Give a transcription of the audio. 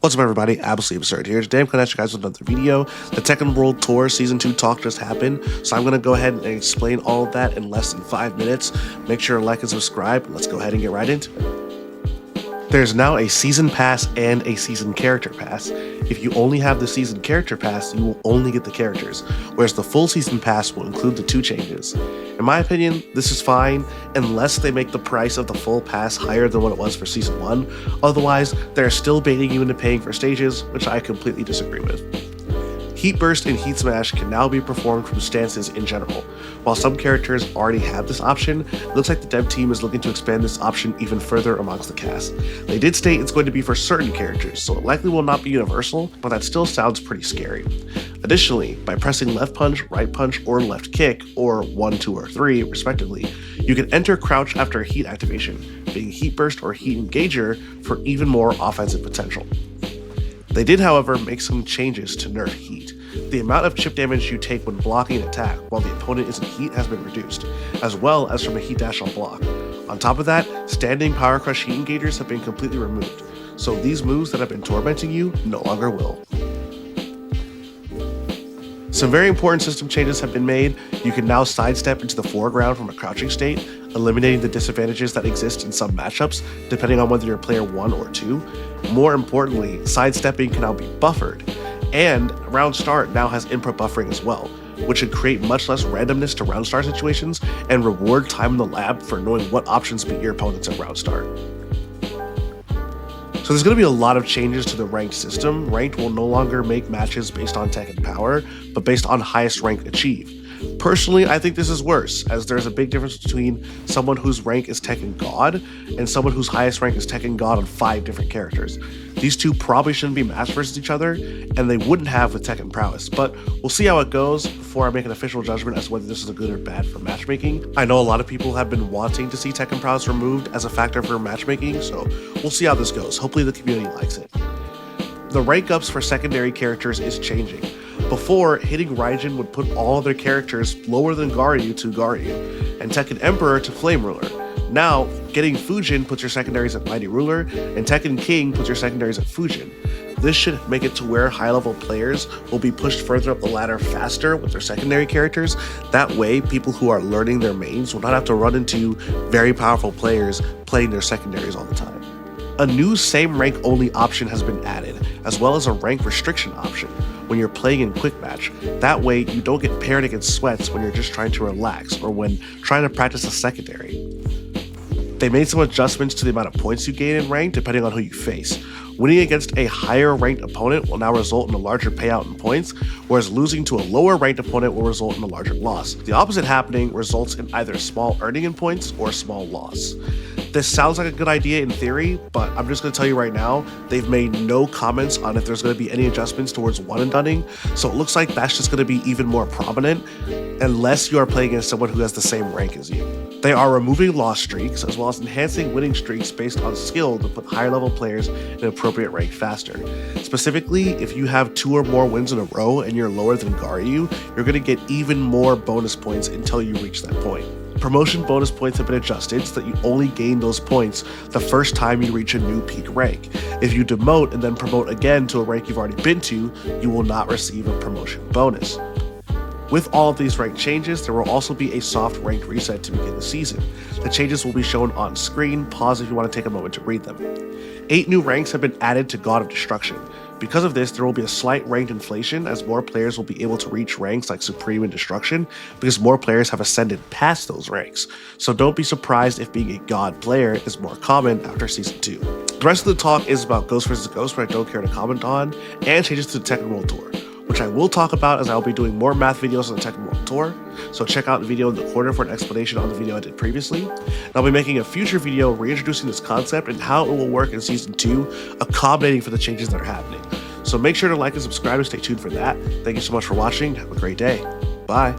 What's up everybody, absolutely absurd here. Today I'm going to ask you guys with another video. The Tekken World Tour Season 2 talk just happened, so I'm going to go ahead and explain all of that in less than 5 minutes. Make sure to like and subscribe. Let's go ahead and get right into it. There's now a Season Pass and a Season Character Pass. If you only have the Season Character Pass, you will only get the characters, whereas the full Season Pass will include the 2 changes. In my opinion, this is fine, unless they make the price of the full pass higher than what it was for Season 1. Otherwise, they're still baiting you into paying for stages, which I completely disagree with. Heat Burst and Heat Smash can now be performed from stances in general. While some characters already have this option, it looks like the dev team is looking to expand this option even further amongst the cast. They did state it's going to be for certain characters, so it likely will not be universal, but that still sounds pretty scary. Additionally, by pressing left punch, right punch, or left kick, or 1, 2, or 3, respectively, you can enter crouch after a heat activation, being Heat Burst or Heat Engager for even more offensive potential. They did, however, make some changes to nerf Heat. The amount of chip damage you take when blocking an attack while the opponent is in Heat has been reduced, as well as from a Heat dash on block. On top of that, standing Power Crush Heat Engagers have been completely removed, so these moves that have been tormenting you no longer will. Some very important system changes have been made. You can now sidestep into the foreground from a crouching state, eliminating the disadvantages that exist in some matchups, depending on whether you're player 1 or 2. More importantly, sidestepping can now be buffered, and round start now has input buffering as well, which should create much less randomness to round start situations and reward time in the lab for knowing what options beat your opponents at round start. So there's going to be a lot of changes to the ranked system. Ranked will no longer make matches based on Tekken power, but based on highest rank achieved. Personally, I think this is worse, as there's a big difference between someone whose rank is Tekken God and someone whose highest rank is Tekken God on 5 different characters. These two probably shouldn't be matched versus each other, and they wouldn't have with Tekken Prowess, but we'll see how it goes before I make an official judgment as to whether this is a good or bad for matchmaking. I know a lot of people have been wanting to see Tekken Prowess removed as a factor for matchmaking, so we'll see how this goes. Hopefully the community likes it. The rank ups for secondary characters is changing. Before, hitting Raijin would put all their characters lower than Garyu to Garyu, and Tekken Emperor to Flame Ruler. Now, getting Fujin puts your secondaries at Mighty Ruler, and Tekken King puts your secondaries at Fujin. This should make it to where high-level players will be pushed further up the ladder faster with their secondary characters. That way, people who are learning their mains will not have to run into very powerful players playing their secondaries all the time. A new same rank only option has been added, as well as a rank restriction option when you're playing in quick match. That way you don't get paired against sweats when you're just trying to relax or when trying to practice a secondary. They made some adjustments to the amount of points you gain in rank depending on who you face. Winning against a higher ranked opponent will now result in a larger payout in points, whereas losing to a lower ranked opponent will result in a larger loss. The opposite happening results in either small earning in points or small loss. This sounds like a good idea in theory, but I'm just going to tell you right now, they've made no comments on if there's going to be any adjustments towards one and dunning, so it looks like that's just going to be even more prominent unless you are playing against someone who has the same rank as you. They are removing loss streaks as well as enhancing winning streaks based on skill to put higher level players in appropriate rank faster. Specifically, if you have 2 or more wins in a row and you're lower than Garyu, you're going to get even more bonus points until you reach that point. Promotion bonus points have been adjusted so that you only gain those points the first time you reach a new peak rank. If you demote and then promote again to a rank you've already been to, you will not receive a promotion bonus. With all of these rank changes, there will also be a soft rank reset to begin the season. The changes will be shown on screen. Pause if you want to take a moment to read them. 8 new ranks have been added to God of Destruction. Because of this, there will be a slight ranked inflation as more players will be able to reach ranks like Supreme and Destruction because more players have ascended past those ranks. So don't be surprised if being a God player is more common after Season 2. The rest of the talk is about Ghost vs. Ghost, but I don't care to comment on, and changes to the Tekken World Tour, which I will talk about as I will be doing more math videos on the Tekken World Tour, so check out the video in the corner for an explanation on the video I did previously. And I'll be making a future video reintroducing this concept and how it will work in Season 2, accommodating for the changes that are happening. So make sure to like and subscribe and stay tuned for that. Thank you so much for watching. Have a great day. Bye.